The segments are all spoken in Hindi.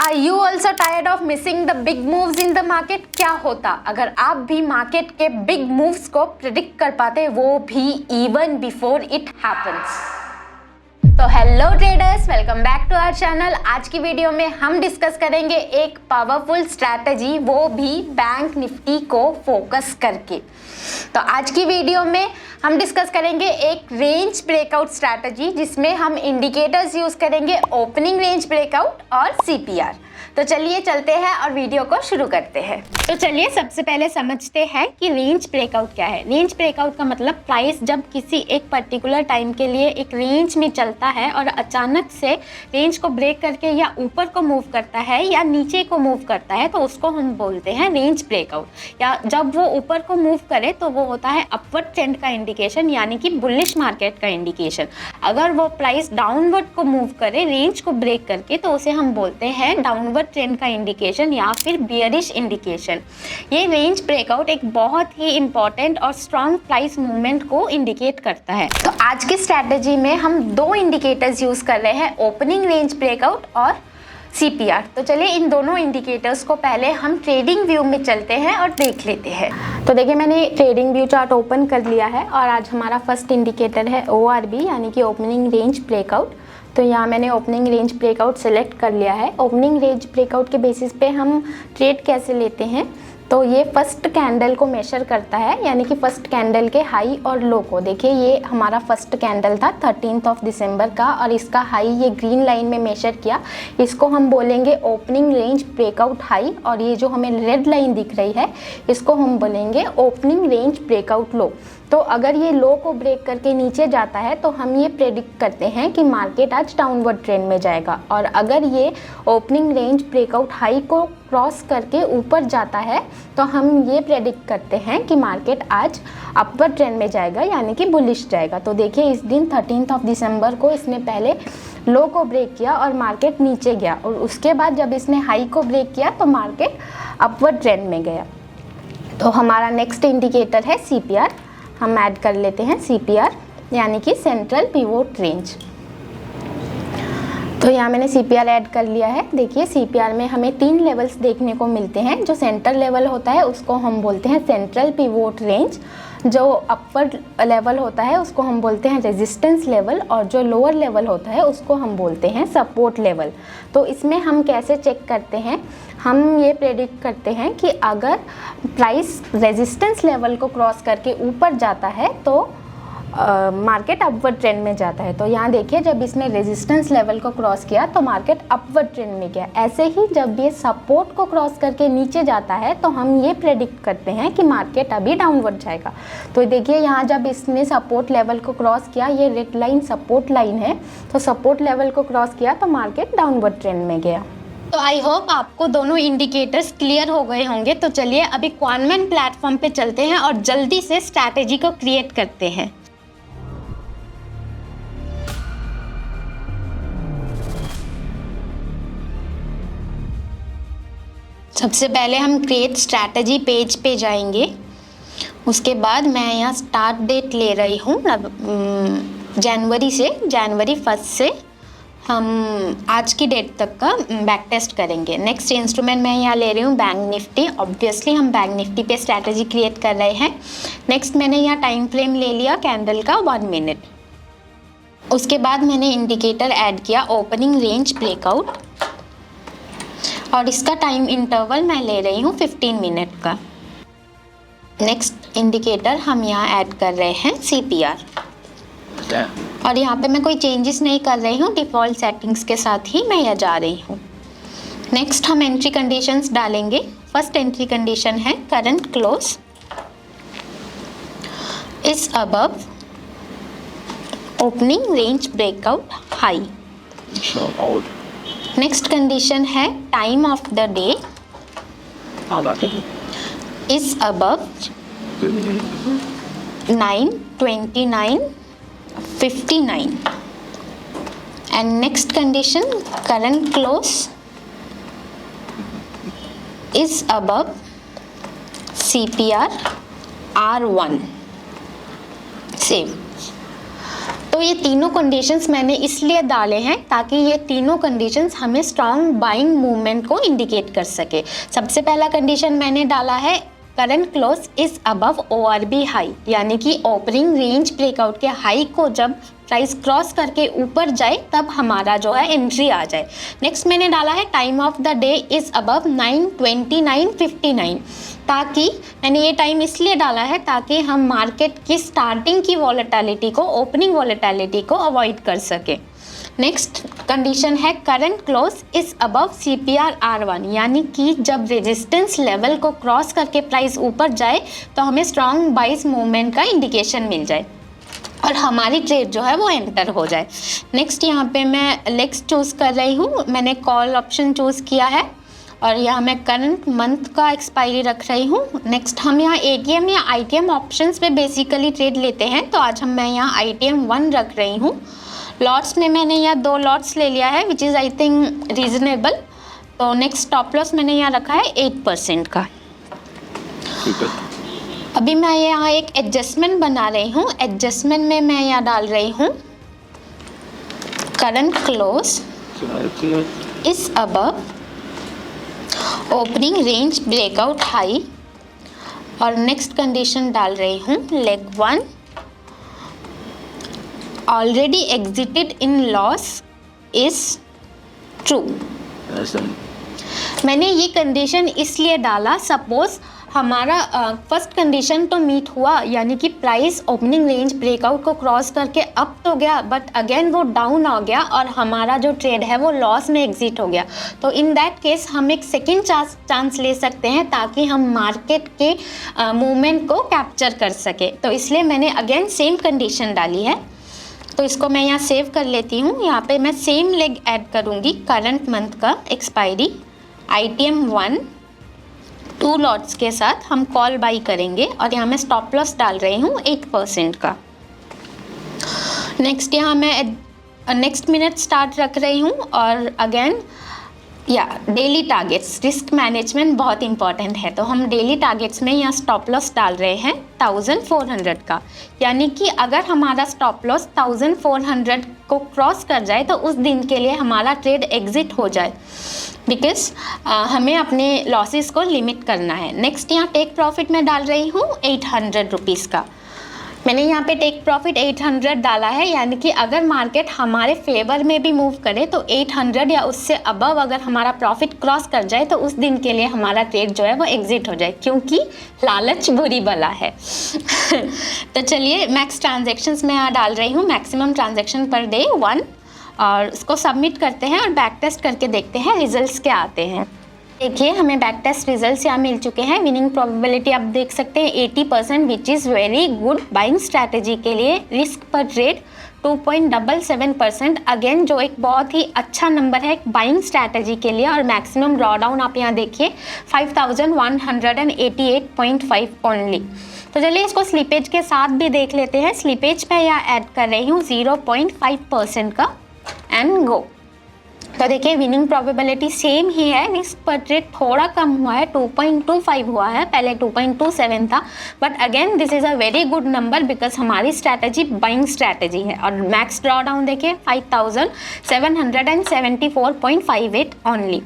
Are you also tired of missing the big moves in the market? क्या होता अगर आप भी मार्केट के बिग मूव्स को प्रिडिक्ट कर पाते, वो भी इवन बिफोर इट हैपन्स। तो hello traders, welcome back to our channel. आज की वीडियो में हम डिस्कस करेंगे एक पावरफुल स्ट्रैटेजी, वो भी बैंक निफ्टी को फोकस करके। तो आज की वीडियो में हम डिस्कस करेंगे एक रेंज ब्रेकआउट स्ट्रैटेजी, जिसमें हम इंडिकेटर्स यूज करेंगे, ओपनिंग रेंज ब्रेकआउट और सीपीआर। तो चलिए चलते हैं और वीडियो को शुरू करते हैं। तो चलिए सबसे पहले समझते हैं कि रेंज ब्रेकआउट क्या है। रेंज ब्रेकआउट का मतलब प्राइस जब किसी एक पर्टिकुलर टाइम के लिए एक रेंज में चलता है और अचानक से रेंज को ब्रेक करके या ऊपर को मूव करता है या नीचे को मूव करता है, तो उसको हम बोलते हैं रेंज ब्रेकआउट। या जब वो ऊपर को मूव करे तो वो होता है अपवर्ड ट्रेंड का इंडिकेशन, यानी कि बुलिश मार्केट का इंडिकेशन। अगर वो प्राइस डाउनवर्ड को मूव करे रेंज को ब्रेक करके, तो उसे हम बोलते हैं डाउनवर्ड ट्रेंड का इंडिकेशन या फिर बियरिश इंडिकेशन। ये रेंज ब्रेकआउट एक बहुत ही इंपॉर्टेंट और स्ट्रॉन्ग प्राइस मूवमेंट को इंडिकेट करता है। तो आज की स्ट्रैटेजी में हम दो इंडिकेटर्स यूज कर रहे हैं, ओपनिंग रेंज ब्रेकआउट और सीपीआर। तो चलिए इन दोनों इंडिकेटर्स को पहले हम ट्रेडिंग व्यू में चलते हैं और देख लेते हैं। तो देखिए मैंने ट्रेडिंग व्यू चार्ट ओपन कर लिया है और आज हमारा फर्स्ट इंडिकेटर है ORB, यानी कि ओपनिंग रेंज ब्रेकआउट। तो यहाँ मैंने ओपनिंग रेंज ब्रेकआउट सेलेक्ट कर लिया है। ओपनिंग रेंज ब्रेकआउट के बेसिस पे हम ट्रेड कैसे लेते हैं, तो ये फर्स्ट कैंडल को मेजर करता है, यानी कि फर्स्ट कैंडल के हाई और लो को। देखिए ये हमारा फर्स्ट कैंडल था 13 दिसंबर का, और इसका हाई ये ग्रीन लाइन में मेजर किया। इसको हम बोलेंगे ओपनिंग रेंज ब्रेकआउट हाई, और ये जो हमें रेड लाइन दिख रही है इसको हम बोलेंगे ओपनिंग रेंज ब्रेकआउट लो। तो अगर ये लो को ब्रेक करके नीचे जाता है तो हम ये प्रेडिक्ट करते हैं कि मार्केट आज डाउनवर्ड ट्रेंड में जाएगा, और अगर ये ओपनिंग रेंज ब्रेकआउट हाई को क्रॉस करके ऊपर जाता है तो हम ये प्रेडिक्ट करते हैं कि मार्केट आज अपवर्ड ट्रेंड में जाएगा, यानी कि बुलिश जाएगा। तो देखिए इस दिन 13 दिसंबर को इसने पहले लो को ब्रेक किया और मार्केट नीचे गया, और उसके बाद जब इसने हाई को ब्रेक किया तो मार्केट अपवर्ड ट्रेंड में गया। तो हमारा नेक्स्ट इंडिकेटर है सीपीआर। हम ऐड कर लेते हैं सीपीआर, यानी कि सेंट्रल पिवोट रेंज। तो यहाँ मैंने सीपीआर ऐड कर लिया है। देखिए सीपीआर में हमें 3 लेवल्स देखने को मिलते हैं। जो सेंटर लेवल होता है उसको हम बोलते हैं सेंट्रल पिवोट रेंज, जो अपर लेवल होता है उसको हम बोलते हैं रेजिस्टेंस लेवल, और जो लोअर लेवल होता है उसको हम बोलते हैं सपोर्ट लेवल। तो इसमें हम कैसे चेक करते हैं, हम ये प्रेडिक्ट करते हैं कि अगर प्राइस रेजिस्टेंस लेवल को क्रॉस करके ऊपर जाता है तो मार्केट अपवर्ड ट्रेंड में जाता है। तो यहाँ देखिए जब इसने रेजिस्टेंस लेवल को क्रॉस किया तो मार्केट अपवर्ड ट्रेंड में गया। ऐसे ही जब ये सपोर्ट को क्रॉस करके नीचे जाता है तो हम ये प्रेडिक्ट करते हैं कि मार्केट अभी डाउनवर्ड जाएगा। तो देखिए यहाँ जब इसने सपोर्ट लेवल को क्रॉस किया, ये रेड लाइन सपोर्ट लाइन है, तो सपोर्ट लेवल को क्रॉस किया तो मार्केट डाउनवर्ड ट्रेंड में गया। तो आई होप आपको दोनों इंडिकेटर्स क्लियर हो गए होंगे। तो चलिए अभी क्वानमेंट प्लेटफॉर्म पे चलते हैं और जल्दी से स्ट्रैटेजी को क्रिएट करते हैं। सबसे पहले हम क्रिएट स्ट्रैटेजी पेज पे जाएंगे। उसके बाद मैं यहाँ स्टार्ट डेट ले रही हूँ जनवरी 1 से हम आज की डेट तक का बैक टेस्ट करेंगे। नेक्स्ट इंस्ट्रूमेंट मैं यहाँ ले रही हूँ बैंक निफ्टी। ऑब्वियसली हम बैंक निफ्टी पे स्ट्रैटेजी क्रिएट कर रहे हैं। नेक्स्ट मैंने यहाँ टाइम फ्रेम ले लिया कैंडल का 1 मिनट। उसके बाद मैंने इंडिकेटर ऐड किया ओपनिंग रेंज ब्रेकआउट, और इसका टाइम इंटरवल मैं ले रही हूँ 15 मिनट का। नेक्स्ट इंडिकेटर हम यहाँ ऐड कर रहे हैं सीपीआर, और यहाँ पे मैं कोई चेंजेस नहीं कर रही हूँ, डिफ़ॉल्ट सेटिंग्स के साथ ही मैं यहाँ जा रही हूँ। नेक्स्ट हम एंट्री कंडीशंस डालेंगे। फर्स्ट एंट्री कंडीशन है current close is above opening range breakout high. Next condition है time of the day is above 9:29:59 and next condition current close is above CPR R1 same. तो ये तीनों कंडीशंस मैंने इसलिए डाले हैं ताकि ये तीनों कंडीशंस हमें स्ट्रॉन्ग बाइंग मूवमेंट को इंडिकेट कर सके। सबसे पहला कंडीशन मैंने डाला है current close is above ORB high, यानी कि ओपनिंग रेंज ब्रेकआउट के हाई को जब प्राइस क्रॉस करके ऊपर जाए तब हमारा जो है एंट्री आ जाए। नेक्स्ट मैंने डाला है time of the day is above 9:29:59, ताकि मैंने ये टाइम इसलिए डाला है ताकि हम मार्केट की स्टार्टिंग की वॉलेटिलिटी को, ओपनिंग वॉलेटिलिटी को अवॉइड कर सके। नेक्स्ट कंडीशन है current close is above CPR R1, यानी कि जब रेजिस्टेंस लेवल को क्रॉस करके प्राइस ऊपर जाए तो हमें स्ट्रॉन्ग बाइस मूवमेंट का इंडिकेशन मिल जाए और हमारी ट्रेड जो है वो एंटर हो जाए। नेक्स्ट यहाँ पे मैं लेग्स चूज़ कर रही हूँ, मैंने कॉल ऑप्शन चूज़ किया है और यहाँ मैं करंट मंथ का एक्सपायरी रख रही हूँ। नेक्स्ट हम यहाँ ATM या ITM ऑप्शंस पे बेसिकली ट्रेड लेते हैं, तो आज मैं यहाँ ITM 1 रख रही हूँ। लॉट्स में मैंने यहाँ 2 लॉट्स ले लिया है which is I think reasonable. तो नेक्स्ट स्टॉप लॉस मैंने यहाँ रखा है 8% का। अभी मैं यहाँ एक एडजस्टमेंट बना रही हूँ। एडजस्टमेंट में मैं यहाँ डाल रही हूँ current close is above opening range breakout high और नेक्स्ट कंडीशन डाल रही हूँ leg 1 already exerted in loss is true. मैंने ये कंडीशन इसलिए डाला, सपोज हमारा फर्स्ट कंडीशन तो मीट हुआ, यानी कि प्राइस ओपनिंग रेंज ब्रेकआउट को क्रॉस करके अप तो गया बट अगेन वो डाउन आ गया और हमारा जो ट्रेड है वो लॉस में एग्जिट हो गया। तो इन दैट केस हम एक सेकेंड चांस ले सकते हैं ताकि हम मार्केट के मूवमेंट को कैप्चर कर सके। तो इसलिए मैंने अगेन सेम कंडीशन डाली है। तो इसको मैं यहाँ सेव कर लेती हूँ। यहाँ पे मैं सेम लेग ऐड करूँगी करंट मंथ का एक्सपायरी ITM 1 2 लॉट्स के साथ हम कॉल बाई करेंगे और यहाँ मैं स्टॉप लॉस डाल रही हूँ 8% का। नेक्स्ट यहाँ मैं नेक्स्ट मिनट स्टार्ट रख रही हूँ और अगेन या डेली टारगेट्स, रिस्क मैनेजमेंट बहुत इंपॉर्टेंट है, तो हम डेली टारगेट्स में यहाँ स्टॉप लॉस डाल रहे हैं 1400 का, यानी कि अगर हमारा स्टॉप लॉस 1400 को क्रॉस कर जाए तो उस दिन के लिए हमारा ट्रेड एग्जिट हो जाए, बिकॉज हमें अपने लॉसेस को लिमिट करना है। नेक्स्ट यहाँ टेक प्रॉफिट में डाल रही हूँ 800 रुपीज़ का। मैंने यहाँ पे टेक प्रॉफिट 800 डाला है, यानी कि अगर मार्केट हमारे फेवर में भी मूव करे तो 800 या उससे अबव अगर हमारा प्रॉफिट क्रॉस कर जाए तो उस दिन के लिए हमारा ट्रेड जो है वो एग्जिट हो जाए, क्योंकि लालच बुरी बला है। तो चलिए मैक्स ट्रांजेक्शन्स में यहाँ डाल रही हूँ, मैक्सिमम ट्रांजेक्शन पर डे 1, और उसको सबमिट करते हैं और बैक टेस्ट करके देखते हैं रिजल्ट्स क्या आते हैं। देखिए हमें बैक टेस्ट रिजल्ट्स यहाँ मिल चुके हैं। विनिंग प्रोबेबिलिटी आप देख सकते हैं 80%, which is very good buying strategy के लिए। रिस्क पर ट्रेड 2.77%, अगेन जो एक बहुत ही अच्छा नंबर है बाइंग स्ट्रैटेजी के लिए। और मैक्सिमम ड्रॉ डाउन आप यहाँ देखिए 5188.5 ओनली। तो चलिए इसको स्लीपेज के साथ भी देख लेते हैं। स्लीपेज पे यहाँ ऐड कर रही हूँ 0.5% का एंड गो। तो देखिए विनिंग प्रोबेबिलिटी सेम ही है, रिस्क पर ट्रेड थोड़ा कम हुआ है, 2.25 हुआ है, पहले 2.27 था, but again this is a very good number because हमारी स्ट्रैटेजी बाइंग स्ट्रैटेजी है। और मैक्स ड्रॉ डाउन देखिए 5774.58 ओनली।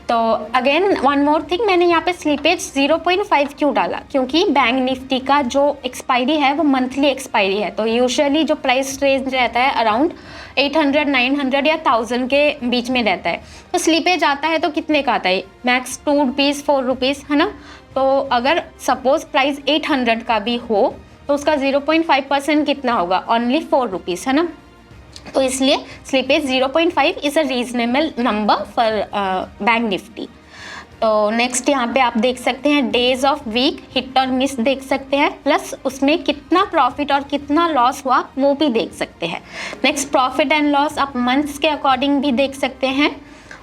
तो अगेन वन मोर थिंग, मैंने यहाँ पे स्लीपेज 0.5 क्यों डाला, क्योंकि बैंक निफ्टी का जो एक्सपायरी है वो मंथली एक्सपायरी है। तो यूजुअली जो प्राइस रेंज रहता है अराउंड 800, 900 या 1000 के बीच में रहता है। तो स्लीपेज आता है तो कितने का आता है, मैक्स 2 रुपीज़ 4 रुपीज़, है ना। तो अगर सपोज प्राइस 800 का भी हो तो उसका 0.5% कितना होगा, ओनली 4 रुपीज़, है ना। तो इसलिए slippage 0.5 is a reasonable number for bank Nifty. तो नेक्स्ट यहाँ पे आप देख सकते हैं डेज ऑफ वीक हिट और मिस देख सकते हैं, प्लस उसमें कितना प्रॉफिट और कितना लॉस हुआ वो भी देख सकते हैं। नेक्स्ट प्रॉफिट एंड लॉस आप मंथ्स के अकॉर्डिंग भी देख सकते हैं।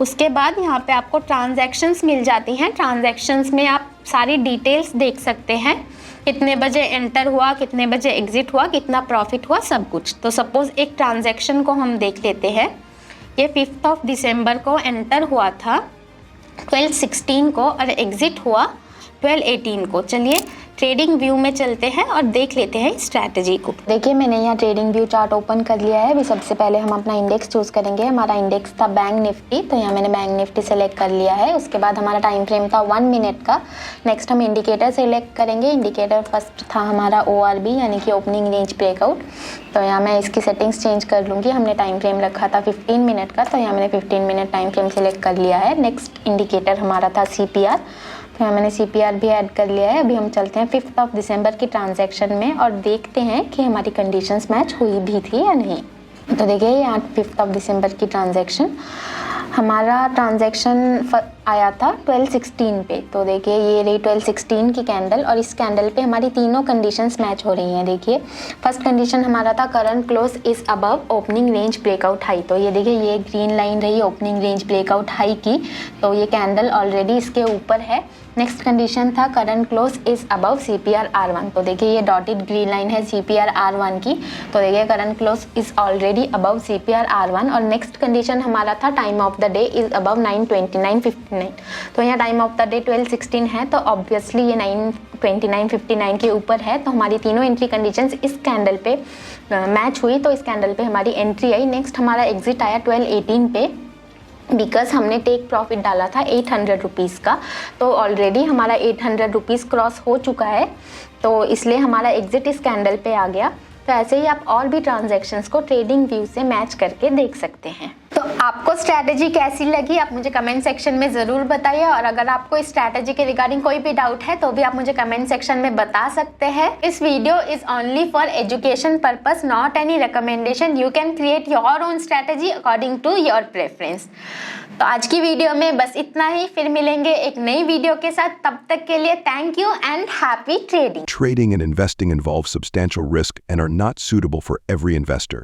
उसके बाद यहाँ पे आपको ट्रांजैक्शंस मिल जाती हैं। ट्रांजैक्शंस में आप सारी डिटेल्स देख सकते हैं, कितने बजे एंटर हुआ, कितने बजे एग्जिट हुआ, कितना प्रॉफिट हुआ, सब कुछ। तो सपोज़ एक ट्रांजैक्शन को हम देख लेते हैं। ये 5 दिसंबर को एंटर हुआ था 12:16 को और एग्ज़िट हुआ 12:18 को। चलिए ट्रेडिंग व्यू में चलते हैं और देख लेते हैं स्ट्रैटेजी को। देखिए मैंने यहाँ ट्रेडिंग व्यू चार्ट ओपन कर लिया है। अभी सबसे पहले हम अपना इंडेक्स चूज़ करेंगे। हमारा इंडेक्स था बैंक निफ्टी, तो यहाँ मैंने बैंक निफ्टी सेलेक्ट कर लिया है। उसके बाद हमारा टाइम फ्रेम था 1 मिनट का। नेक्स्ट हम इंडिकेटर सेलेक्ट करेंगे। इंडिकेटर फर्स्ट था हमारा ORB यानी कि ओपनिंग रेंज ब्रेकआउट। तो यहाँ मैं इसकी सेटिंग्स चेंज कर लूँगी। हमने टाइम फ्रेम रखा था 15 मिनट का, तो यहाँ मैंने 15 मिनट टाइम फ्रेम सेलेक्ट कर लिया है। नेक्स्ट इंडिकेटर हमारा था CPR, तो मैंने CPR भी ऐड कर लिया है। अभी हम चलते हैं 5 दिसंबर की ट्रांजैक्शन में और देखते हैं कि हमारी कंडीशंस मैच हुई भी थी या नहीं। तो देखिए यहाँ 5 दिसंबर की ट्रांजैक्शन, हमारा ट्रांजैक्शन आया था 12:16 पे। तो देखिए ये रही 12:16 की कैंडल और इस कैंडल पे हमारी तीनों कंडीशंस मैच हो रही हैं। देखिए फर्स्ट कंडीशन हमारा था current close is above opening range breakout high. तो ये देखिए ये ग्रीन लाइन रही ओपनिंग रेंज ब्रेकआउट हाई की, तो ये कैंडल ऑलरेडी इसके ऊपर है। नेक्स्ट कंडीशन था current close is above CPR R1। तो देखिए ये डॉटेड ग्रीन लाइन है CPR R1 की, तो देखिए current close is already above CPR R1। और नेक्स्ट कंडीशन हमारा था time of the day is above 9:29:59। तो यहाँ टाइम ऑफ द डे 12:16 है, तो ऑब्वियसली ये 9:29:59 के ऊपर है। तो हमारी तीनों एंट्री कंडीशंस इस कैंडल पे मैच हुई, तो इस कैंडल पे हमारी एंट्री आई। नेक्स्ट हमारा एग्जिट आया 12:18 पे, बिकॉज हमने टेक प्रॉफिट डाला था 800 रुपीज़ का, तो ऑलरेडी हमारा 800 रुपीज़ क्रॉस हो चुका है, तो इसलिए हमारा एग्जिट इस कैंडल पे आ गया। तो ऐसे ही आप और भी ट्रांजैक्शंस को ट्रेडिंग व्यू से मैच करके देख सकते हैं। तो आपको स्ट्रैटेजी कैसी लगी आप मुझे कमेंट सेक्शन में ज़रूर बताइए, और अगर आपको इस स्ट्रैटेजी के रिगार्डिंग कोई भी डाउट है तो भी आप मुझे कमेंट सेक्शन में बता सकते हैं। इस video is only for education purpose, not any recommendation. You can create your own strategy according to your preference. तो आज की वीडियो में बस इतना ही, फिर मिलेंगे एक नई वीडियो के साथ। तब तक के लिए thank you and happy trading. Trading and investing involve substantial risk and are not suitable for every investor.